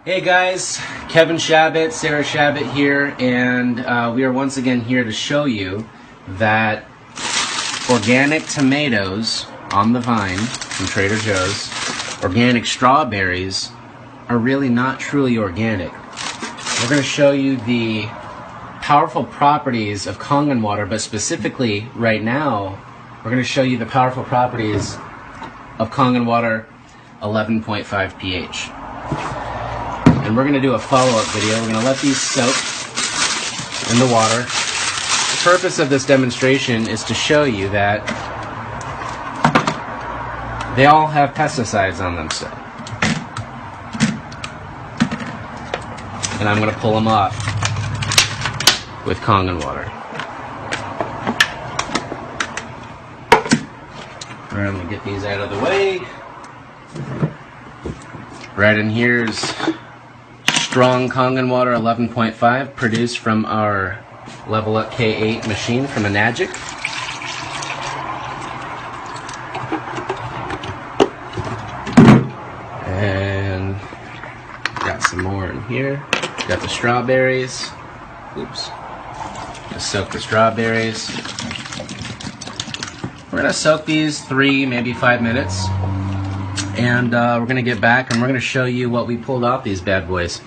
Hey guys, Kevin Shabbat, Sarah Shabbat here, and we are once again here to show you that organic tomatoes on the vine from Trader Joe's, organic strawberries, are really not truly organic. We're going to show you the powerful properties of Kangen water, but specifically right now, we're going to show you the powerful properties of Kangen water 11.5 pH. And we're going to do a follow-up video. We're going to let these soak in the water. The purpose of this demonstration is to show you that they all have pesticides on them still. And I'm going to pull them off with Kangen water. Alright, I'm going to get these out of the way. Right in here's strong Kangen water 11.5 produced from our Level Up K8 machine from Enagic. And got some more in here. Got the strawberries. Oops. Just soak the strawberries. We're going to soak these 3, maybe 5 minutes. And we're going to get back and we're going to show you what we pulled off these bad boys.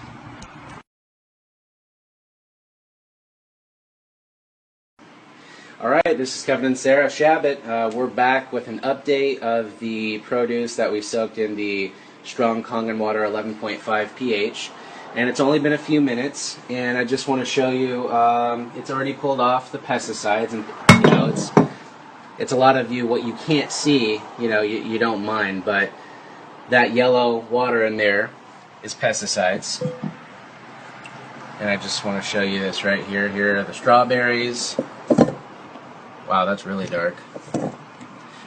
Alright, this is Kevin and Sarah Shabbat. We're back with an update of the produce that we soaked in the strong Kangen water 11.5 pH. And it's only been a few minutes, and I just want to show you it's already pulled off the pesticides, and you know it's a lot of you, what you can't see, you don't mind, but that yellow water in there is pesticides. And I just want to show you this right here. Here are the strawberries. Wow, that's really dark.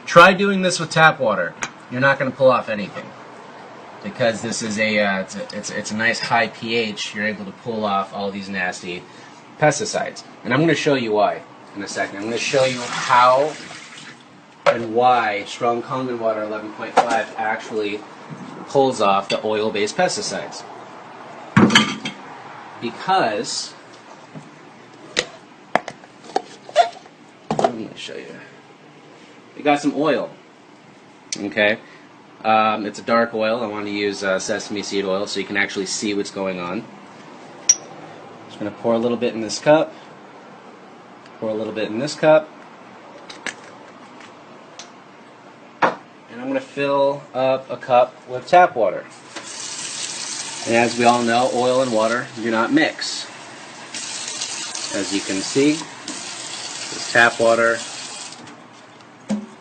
Try doing this with tap water. You're not going to pull off anything, because this is it's a nice high pH. You're able to pull off all these nasty pesticides, and I'm going to show you why in a second. I'm going to show you how and why strong Kangen water 11.5 actually pulls off the oil-based pesticides. Because I'm going to show you. We got some oil. Okay. It's a dark oil. I want to use sesame seed oil so you can actually see what's going on. Just going to pour a little bit in this cup. Pour a little bit in this cup. And I'm going to fill up a cup with tap water. And as we all know, oil and water do not mix. As you can see, this tap water,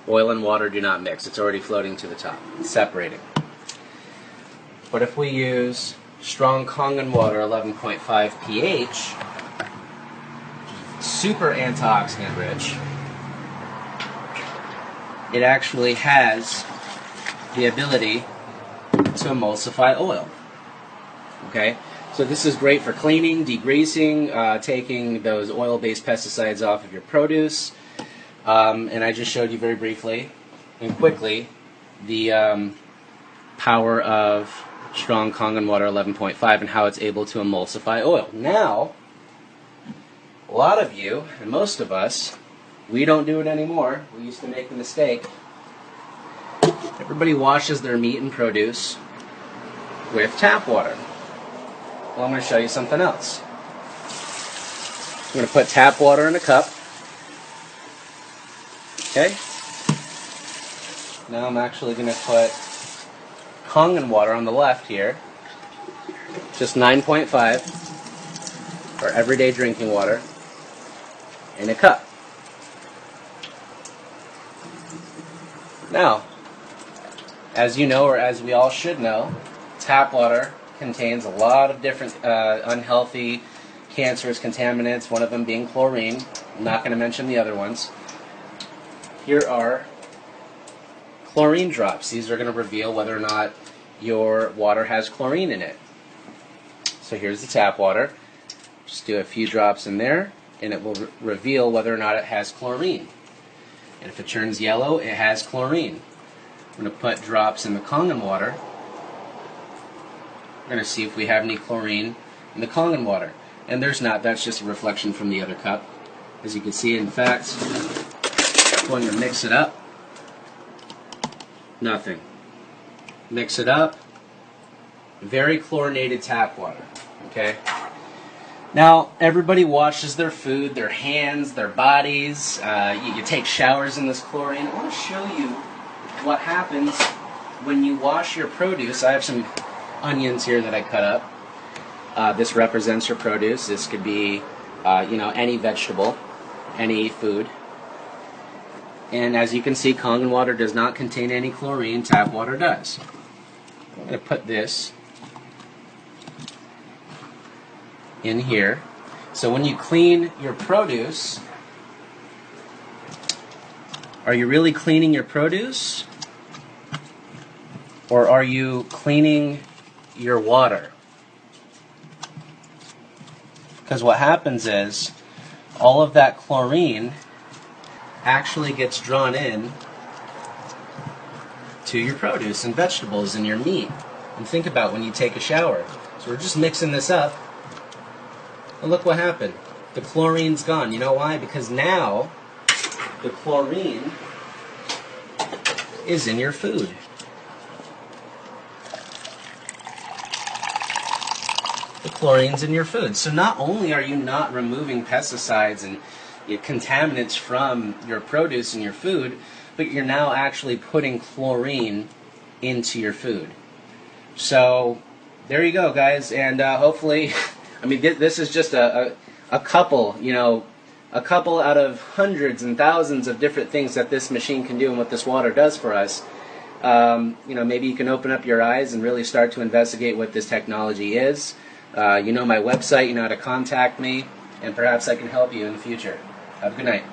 oil and water do not mix. It's already floating to the top. It's separating. But if we use strong Kangen water 11.5 pH, super antioxidant rich, it actually has the ability to emulsify oil. Okay? So this is great for cleaning, degreasing, taking those oil-based pesticides off of your produce. And I just showed you very briefly and quickly the power of strong Kangen water 11.5 and how it's able to emulsify oil. Now, a lot of you, and most of us, we don't do it anymore. We used to make the mistake. Everybody washes their meat and produce with tap water. Well, I'm going to show you something else. I'm going to put tap water in a cup. Okay? Now I'm actually going to put Kangen water on the left here. Just 9.5 for everyday drinking water in a cup. Now, as you know, or as we all should know, tap water contains a lot of different unhealthy, cancerous contaminants, one of them being chlorine. I'm not going to mention the other ones. Here are chlorine drops. These are going to reveal whether or not your water has chlorine in it. So here's the tap water. Just do a few drops in there, and it will reveal whether or not it has chlorine. And if it turns yellow, it has chlorine. I'm going to put drops in the Kangen water. We're going to see if we have any chlorine in the Kangen water. And there's not. That's just a reflection from the other cup. As you can see, in fact, I'm going to mix it up. Nothing. Mix it up. Very chlorinated tap water. Okay? Now, everybody washes their food, their hands, their bodies. You take showers in this chlorine. I want to show you what happens when you wash your produce. I have some onions here that I cut up. This represents your produce. This could be, any vegetable, any food. And as you can see, Kangen water does not contain any chlorine. Tap water does. I'm going to put this in here. So when you clean your produce, are you really cleaning your produce? Or are you cleaning your water? Because what happens is all of that chlorine actually gets drawn in to your produce and vegetables and your meat. And think about when you take a shower. So we're just mixing this up. And look what happened. The chlorine's gone. You know why? Because now the chlorine is in your food. The chlorine's in your food. So not only are you not removing pesticides and contaminants from your produce and your food, but you're now actually putting chlorine into your food. So there you go, guys. And hopefully, I mean, this is just a couple, a couple out of hundreds and thousands of different things that this machine can do and what this water does for us. Maybe you can open up your eyes and really start to investigate what this technology is. You know my website, you know how to contact me, and perhaps I can help you in the future. Have a good night.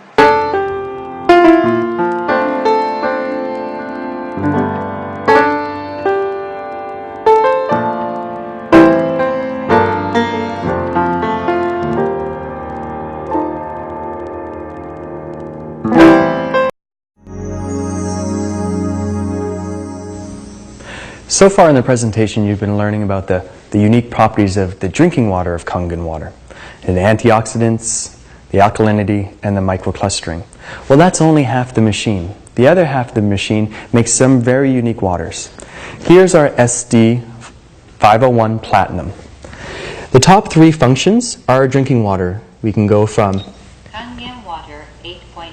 So far in the presentation, you've been learning about the unique properties of the drinking water of Kangen water, and the antioxidants, the alkalinity, and the microclustering. Well, that's only half the machine. The other half of the machine makes some very unique waters. Here's our SD 501 Platinum. The top three functions are our drinking water. We can go from Kangen water 8.5.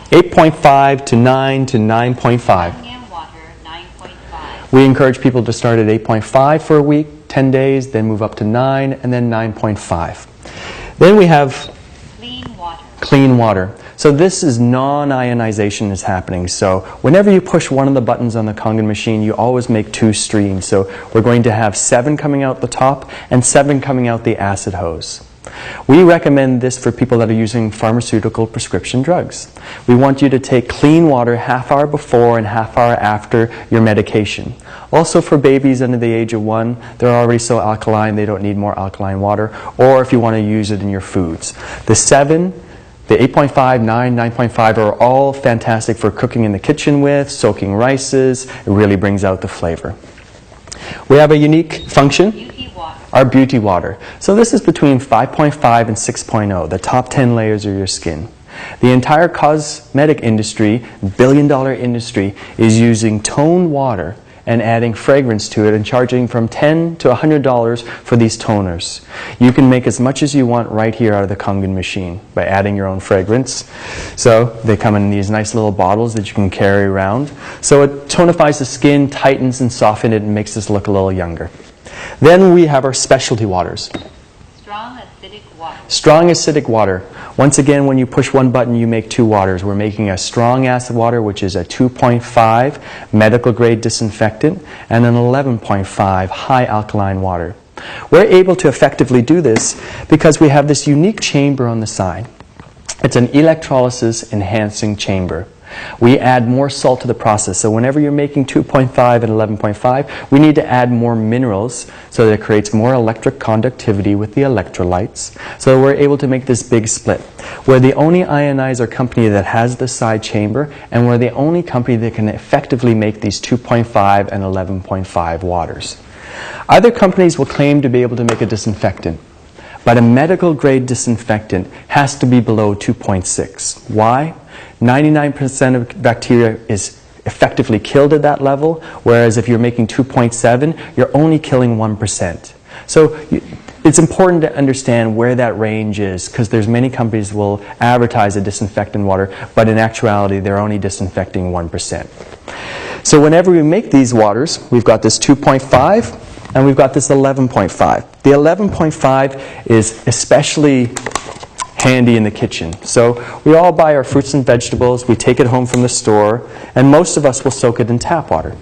8.5 to 9 to 9.5. Kangen water 9.5. We encourage people to start at 8.5 for a week, 10 days, then move up to 9, and then 9.5. Then we have Clean water. clean water. So this is non-ionization is happening. So whenever you push one of the buttons on the Kangen machine, you always make two streams. So we're going to have 7 coming out the top and 7 coming out the acid hose. We recommend this for people that are using pharmaceutical prescription drugs. We want you to take clean water half hour before and half hour after your medication. Also for babies under the age of 1, they're already so alkaline they don't need more alkaline water, or if you want to use it in your foods. The 7, the 8.5, 9, 9.5 are all fantastic for cooking in the kitchen with, soaking rices. It really brings out the flavor. We have a unique function. Beauty water. Our beauty water. So this is between 5.5 and 6.0, the top 10 layers of your skin. The entire cosmetic industry, billion-dollar industry, is using toned water and adding fragrance to it and charging from $10 to $100 for these toners. You can make as much as you want right here out of the Kangen machine by adding your own fragrance. So they come in these nice little bottles that you can carry around. So it tonifies the skin, tightens and softens it, and makes us look a little younger. Then we have our specialty waters. Strong acidic water. Strong acidic water. Once again, when you push one button, you make 2 waters. We're making a strong acid water, which is a 2.5 medical grade disinfectant, and an 11.5 high alkaline water. We're able to effectively do this because we have this unique chamber on the side. It's an electrolysis enhancing chamber. We add more salt to the process. So whenever you're making 2.5 and 11.5, we need to add more minerals so that it creates more electric conductivity with the electrolytes. So we're able to make this big split. We're the only ionizer company that has the side chamber, and we're the only company that can effectively make these 2.5 and 11.5 waters. Other companies will claim to be able to make a disinfectant, but a medical grade disinfectant has to be below 2.6. Why? 99% of bacteria is effectively killed at that level, whereas if you're making 2.7, you're only killing 1%. So it's important to understand where that range is, because there's many companies will advertise a disinfectant water, but in actuality they're only disinfecting 1%. So whenever we make these waters, we've got this 2.5 and we've got this 11.5. The 11.5 is especially handy in the kitchen. So we all buy our fruits and vegetables, we take it home from the store, and most of us will soak it in tap water.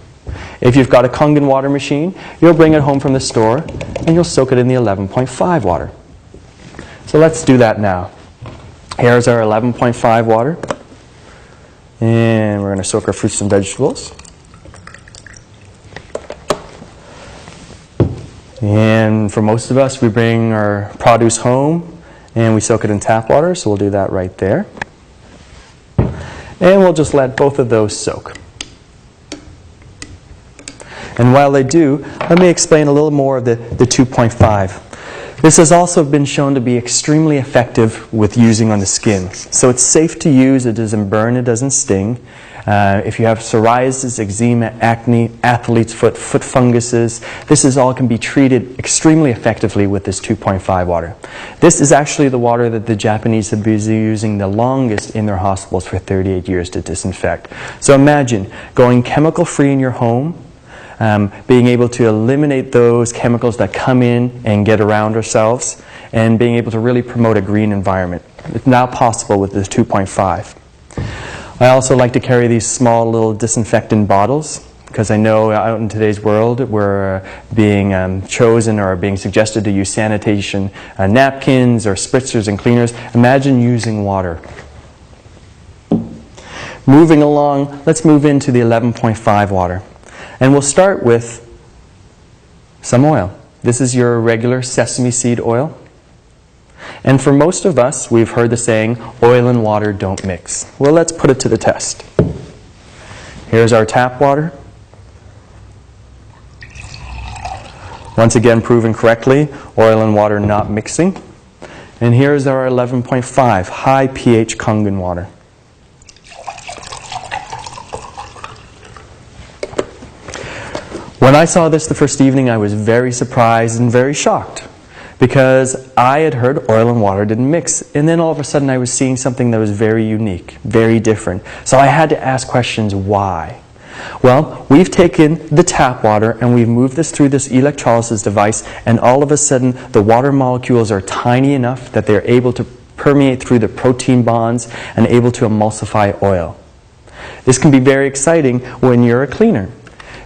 If you've got a Kangen water machine, you'll bring it home from the store and you'll soak it in the 11.5 water. So let's do that now. Here's our 11.5 water, and we're going to soak our fruits and vegetables. And for most of us, we bring our produce home and we soak it in tap water, so we'll do that right there. And we'll just let both of those soak. And while they do, let me explain a little more of the 2.5. This has also been shown to be extremely effective with using on the skin. So it's safe to use, it doesn't burn, it doesn't sting. If you have psoriasis, eczema, acne, athlete's foot, foot funguses, this all can be treated extremely effectively with this 2.5 water. This is actually the water that the Japanese have been using the longest in their hospitals for 38 years to disinfect. So imagine going chemical free in your home, being able to eliminate those chemicals that come in and get around ourselves, and being able to really promote a green environment. It's now possible with this 2.5. I also like to carry these small little disinfectant bottles, because I know out in today's world we're being chosen or being suggested to use sanitation napkins or spritzers and cleaners. Imagine using water. Moving along, let's move into the 11.5 water. And we'll start with some oil. This is your regular sesame seed oil. And for most of us, we've heard the saying, oil and water don't mix. Well, let's put it to the test. Here's our tap water. Once again, proven correctly, oil and water not mixing. And here's our 11.5 high pH Kangen water. When I saw this the first evening, I was very surprised and very shocked, because I had heard oil and water didn't mix, and then all of a sudden I was seeing something that was very unique, very different. So I had to ask questions, why? Well, we've taken the tap water and we've moved this through this electrolysis device, and all of a sudden the water molecules are tiny enough that they're able to permeate through the protein bonds and able to emulsify oil. This can be very exciting when you're a cleaner,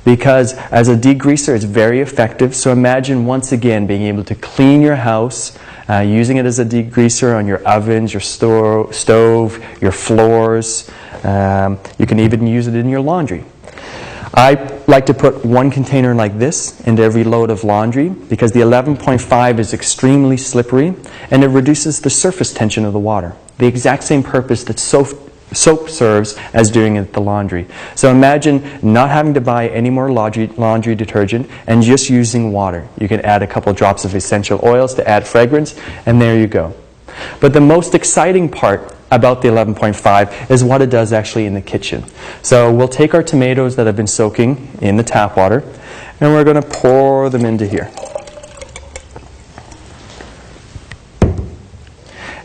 because as a degreaser it's very effective. So imagine once again being able to clean your house, using it as a degreaser on your ovens, your stove, your floors. You can even use it in your laundry. I like to put one container like this into every load of laundry, because the 11.5 is extremely slippery and it reduces the surface tension of the water. The exact same purpose that soap serves as doing it at the laundry. So imagine not having to buy any more laundry detergent and just using water. You can add a couple drops of essential oils to add fragrance, and there you go. But the most exciting part about the 11.5 is what it does actually in the kitchen. So we'll take our tomatoes that have been soaking in the tap water and we're going to pour them into here.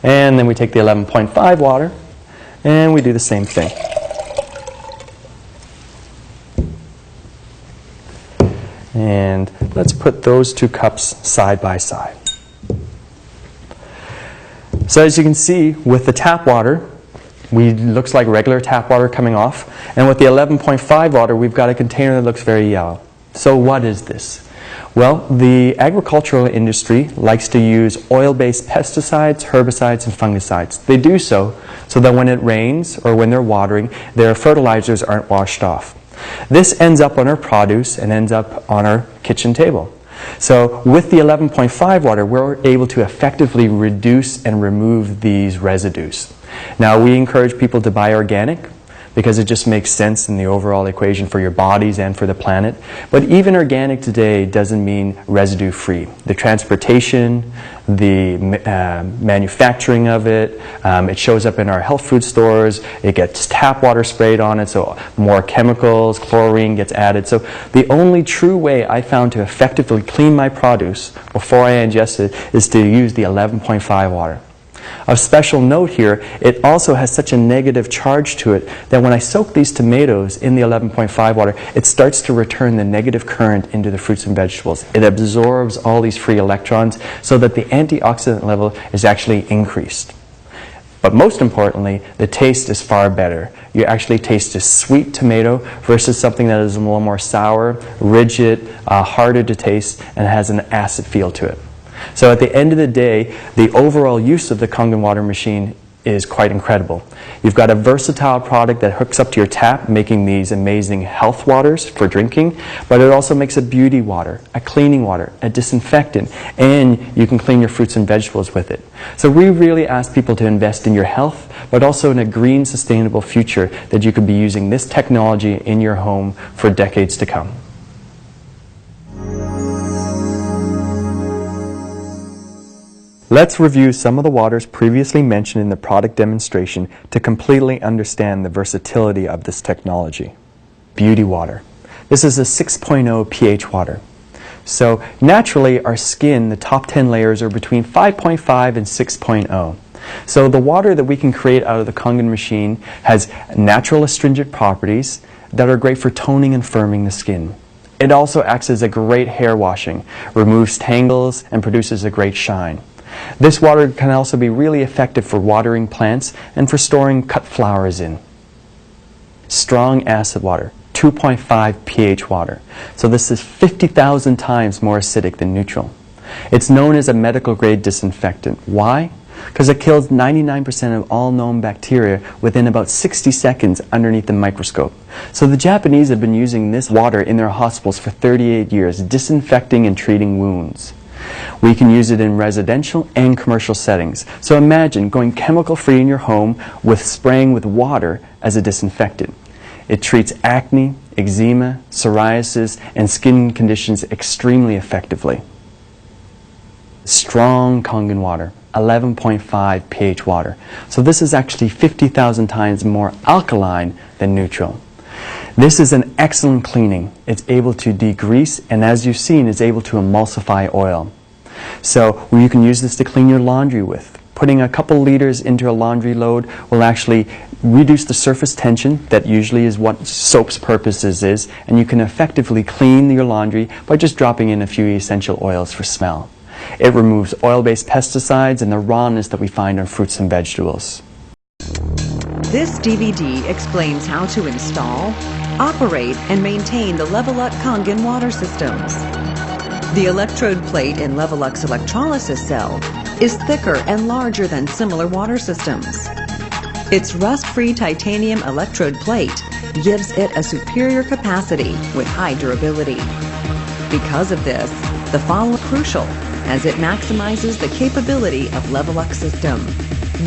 And then we take the 11.5 water and we do the same thing. And let's put those two cups side by side. So as you can see, with the tap water, looks like regular tap water coming off. And with the 11.5 water, we've got a container that looks very yellow. So what is this? Well, the agricultural industry likes to use oil-based pesticides, herbicides, and fungicides. They do so that when it rains or when they're watering, their fertilizers aren't washed off. This ends up on our produce and ends up on our kitchen table. So with the 11.5 water, we're able to effectively reduce and remove these residues. Now, we encourage people to buy organic, because it just makes sense in the overall equation for your bodies and for the planet. But even organic today doesn't mean residue-free. The transportation, the manufacturing of it, it shows up in our health food stores, it gets tap water sprayed on it, so more chemicals, chlorine gets added. So the only true way I found to effectively clean my produce before I ingest it is to use the 11.5 water. Of special note here, it also has such a negative charge to it that when I soak these tomatoes in the 11.5 water, it starts to return the negative current into the fruits and vegetables. It absorbs all these free electrons so that the antioxidant level is actually increased. But most importantly, the taste is far better. You actually taste a sweet tomato versus something that is a little more sour, rigid, harder to taste, and has an acid feel to it. So at the end of the day, the overall use of the Kangen water machine is quite incredible. You've got a versatile product that hooks up to your tap, making these amazing health waters for drinking, but it also makes a beauty water, a cleaning water, a disinfectant, and you can clean your fruits and vegetables with it. So we really ask people to invest in your health, but also in a green, sustainable future that you could be using this technology in your home for decades to come. Let's review some of the waters previously mentioned in the product demonstration to completely understand the versatility of this technology. Beauty water. This is a 6.0 pH water. So naturally our skin, the top 10 layers, are between 5.5 and 6.0. So the water that we can create out of the Kangen machine has natural astringent properties that are great for toning and firming the skin. It also acts as a great hair washing, removes tangles, and produces a great shine. This water can also be really effective for watering plants and for storing cut flowers in. Strong acid water, 2.5 pH water. So this is 50,000 times more acidic than neutral. It's known as a medical grade disinfectant. Why? Because it kills 99% of all known bacteria within about 60 seconds underneath the microscope. So the Japanese have been using this water in their hospitals for 38 years, disinfecting and treating wounds. We can use it in residential and commercial settings. So imagine going chemical-free in your home with spraying with water as a disinfectant. It treats acne, eczema, psoriasis, and skin conditions extremely effectively. Strong Kangen water, 11.5 pH water. So this is actually 50,000 times more alkaline than neutral. This is an excellent cleaning. It's able to degrease, and as you've seen, it's able to emulsify oil. So you can use this to clean your laundry with. Putting a couple liters into a laundry load will actually reduce the surface tension, that usually is what soap's purposes is, and you can effectively clean your laundry by just dropping in a few essential oils for smell. It removes oil-based pesticides and the rawness that we find in fruits and vegetables. This DVD explains how to install, operate, and maintain the Levelux Kangen water systems. The electrode plate in Levelux electrolysis cell is thicker and larger than similar water systems. Its rust-free titanium electrode plate gives it a superior capacity with high durability. Because of this, the following is crucial as it maximizes the capability of Levelux system,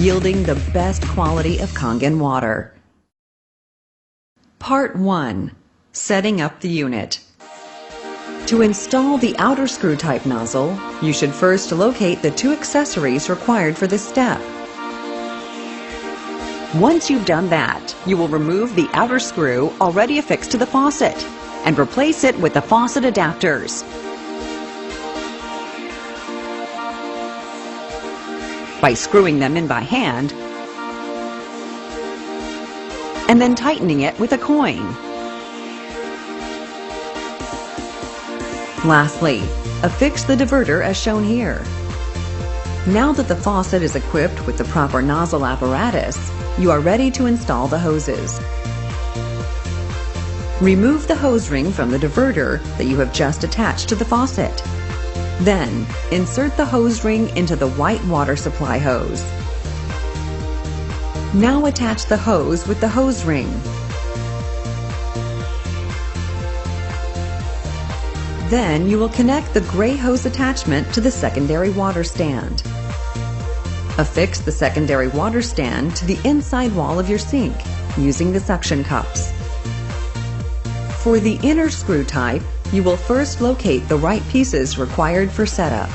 yielding the best quality of Kangen water. Part 1. Setting up the unit. To install the outer screw type nozzle, you should first locate the two accessories required for this step. Once you've done that, you will remove the outer screw already affixed to the faucet and replace it with the faucet adapters. By screwing them in by hand and then tightening it with a coin. Lastly, affix the diverter as shown here. Now that the faucet is equipped with the proper nozzle apparatus, you are ready to install the hoses. Remove the hose ring from the diverter that you have just attached to the faucet. Then, insert the hose ring into the white water supply hose. Now attach the hose with the hose ring. Then you will connect the gray hose attachment to the secondary water stand. Affix the secondary water stand to the inside wall of your sink using the suction cups. For the inner screw type, you will first locate the right pieces required for setup.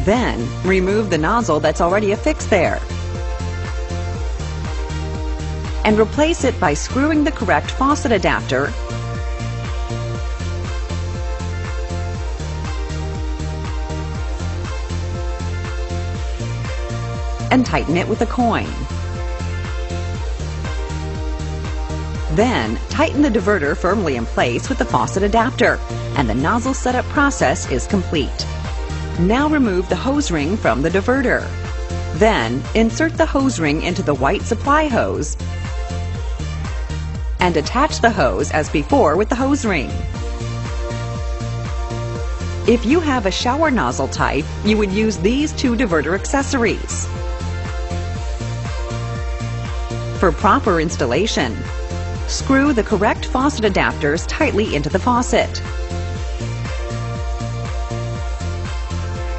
Then, remove the nozzle that's already affixed there. And replace it by screwing the correct faucet adapter and tighten it with a coin. Then, tighten the diverter firmly in place with the faucet adapter, and the nozzle setup process is complete. Now remove the hose ring from the diverter. Then, insert the hose ring into the white supply hose and attach the hose as before with the hose ring. If you have a shower nozzle type, you would use these two diverter accessories. For proper installation, screw the correct faucet adapters tightly into the faucet.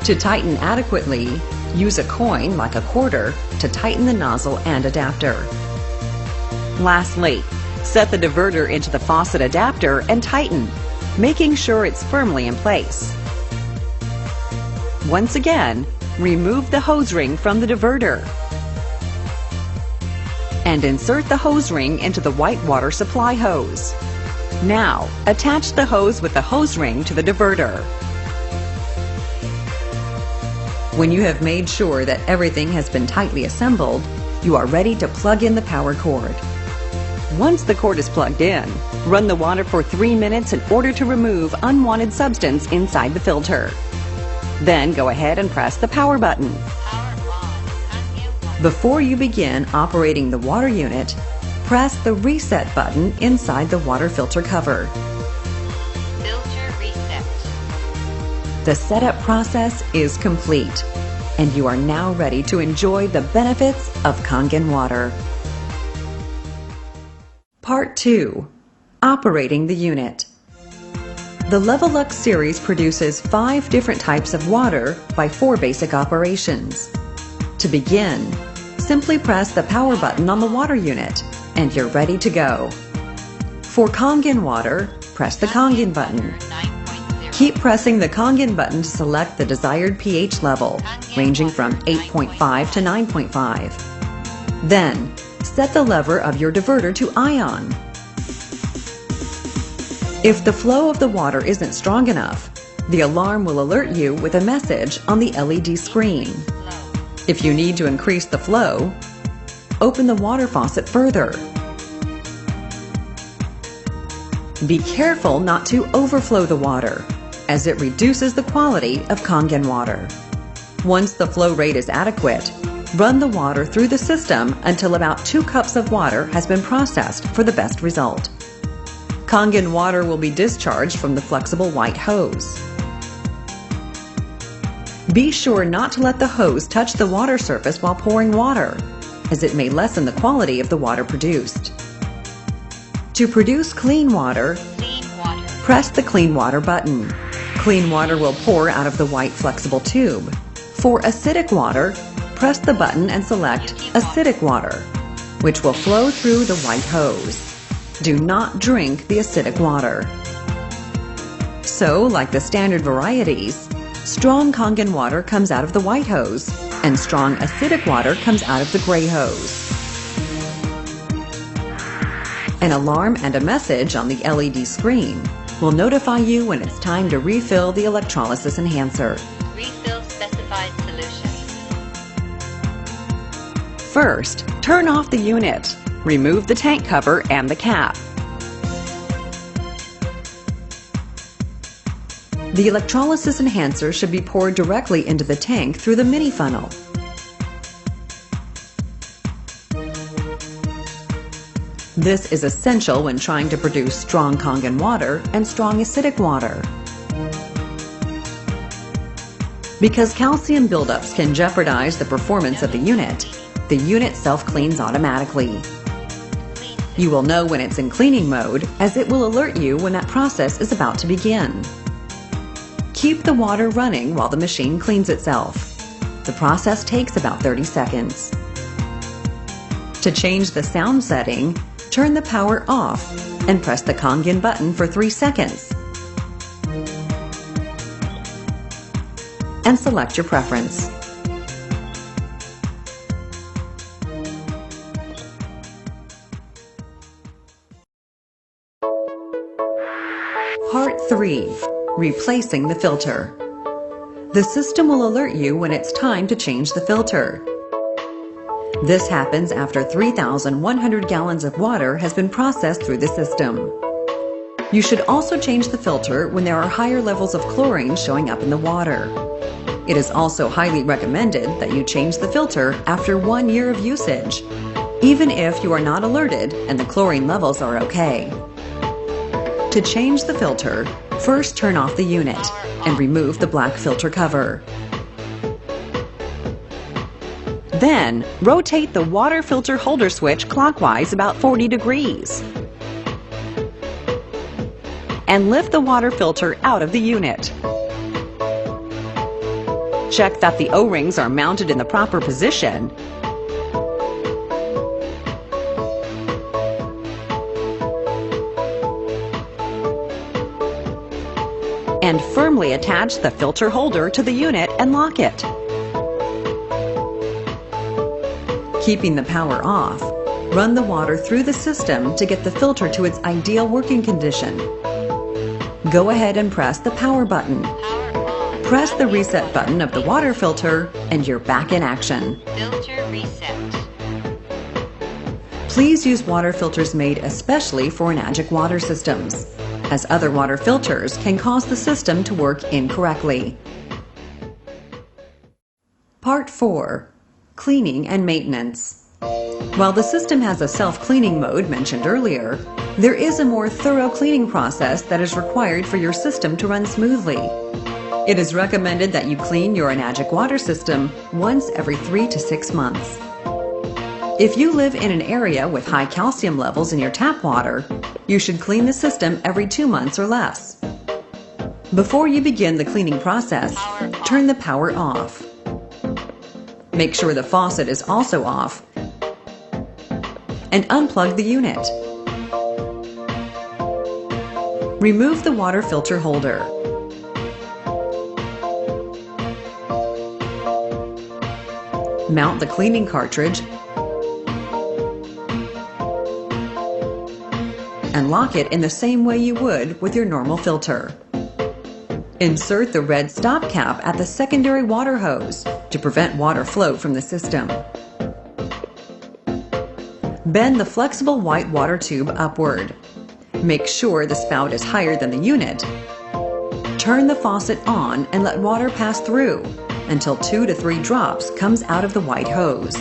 To tighten adequately, use a coin like a quarter to tighten the nozzle and adapter. Lastly, set the diverter into the faucet adapter and tighten, making sure it's firmly in place. Once again, remove the hose ring from the diverter and insert the hose ring into the white water supply hose. Now, attach the hose with the hose ring to the diverter. When you have made sure that everything has been tightly assembled, you are ready to plug in the power cord. Once the cord is plugged in, run the water for 3 minutes in order to remove unwanted substance inside the filter. Then go ahead and press the power button. Before you begin operating the water unit, press the reset button inside the water filter cover. Filter reset. The setup process is complete, and you are now ready to enjoy the benefits of Kangen water. Part 2. Operating the unit. The Levelux series produces 5 different types of water by 4 basic operations. To begin, simply press the power button on the water unit, and you're ready to go. For Kangen water, press the Kangen button. 9.0. Keep pressing the Kangen button to select the desired pH level, ranging from 8.5 to 9.5. Then, set the lever of your diverter to ion. If the flow of the water isn't strong enough, the alarm will alert you with a message on the LED screen. If you need to increase the flow, open the water faucet further. Be careful not to overflow the water, as it reduces the quality of Kangen water. Once the flow rate is adequate, run the water through the system until about 2 cups of water has been processed for the best result. Kangen water will be discharged from the flexible white hose. Be sure not to let the hose touch the water surface while pouring water, as it may lessen the quality of the water produced. To produce clean water, press the Clean Water button. Clean water will pour out of the white flexible tube. For acidic water, press the button and select Acidic Water, which will flow through the white hose. Do not drink the acidic water. So, like the standard varieties, strong Kangen water comes out of the white hose, and strong acidic water comes out of the gray hose. An alarm and a message on the LED screen will notify you when it's time to refill the electrolysis enhancer. Refill specified solution. First, turn off the unit. Remove the tank cover and the cap. The electrolysis enhancer should be poured directly into the tank through the mini funnel. This is essential when trying to produce strong Kangen water and strong acidic water. Because calcium buildups can jeopardize the performance of the unit self-cleans automatically. You will know when it's in cleaning mode, as it will alert you when that process is about to begin. Keep the water running while the machine cleans itself. The process takes about 30 seconds. To change the sound setting, turn the power off and press the Kangen button for 3 seconds. And select your preference. Part 3. Replacing the filter. The system will alert you when it's time to change the filter. This happens after 3,100 gallons of water has been processed through the system. You should also change the filter when there are higher levels of chlorine showing up in the water. It is also highly recommended that you change the filter after 1 year of usage, even if you are not alerted and the chlorine levels are okay. To change the filter, first turn off the unit and remove the black filter cover. Then, rotate the water filter holder switch clockwise about 40 degrees. And lift the water filter out of the unit. Check that the O-rings are mounted in the proper position. And firmly attach the filter holder to the unit and lock it. Keeping the power off, run the water through the system to get the filter to its ideal working condition. Go ahead and press the power button. Press the reset button of the water filter and you're back in action. Filter reset. Please use water filters made especially for Enagic water systems, as other water filters can cause the system to work incorrectly. Part 4. Cleaning and maintenance. While the system has a self-cleaning mode mentioned earlier, there is a more thorough cleaning process that is required for your system to run smoothly. It is recommended that you clean your Enagic water system once every 3 to 6 months. If you live in an area with high calcium levels in your tap water, you should clean the system every 2 months or less. Before you begin the cleaning process, turn the power off. Make sure the faucet is also off and unplug the unit. Remove the water filter holder. Mount the cleaning cartridge and lock it in the same way you would with your normal filter. Insert the red stop cap at the secondary water hose to prevent water flow from the system. Bend the flexible white water tube upward. Make sure the spout is higher than the unit. Turn the faucet on and let water pass through until 2 to 3 drops comes out of the white hose.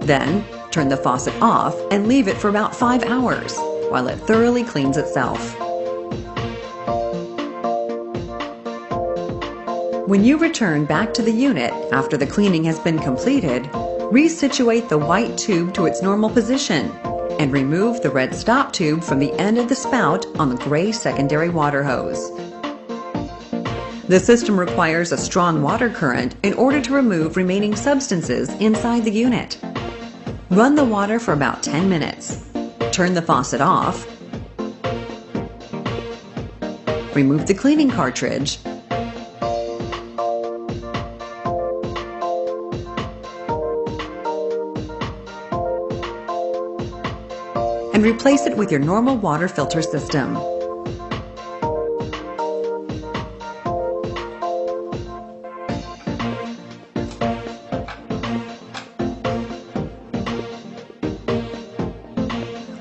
Then, turn the faucet off and leave it for about 5 hours while it thoroughly cleans itself. When you return back to the unit after the cleaning has been completed, resituate the white tube to its normal position and remove the red stop tube from the end of the spout on the gray secondary water hose. The system requires a strong water current in order to remove remaining substances inside the unit. Run the water for about 10 minutes. Turn the faucet off. Remove the cleaning cartridge. And replace it with your normal water filter system.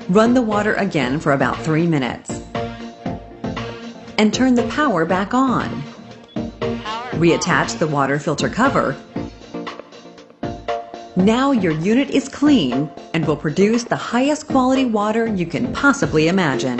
Run the water again for about 3 minutes. And turn the power back on. Reattach the water filter cover. Now your unit is clean and will produce the highest quality water you can possibly imagine.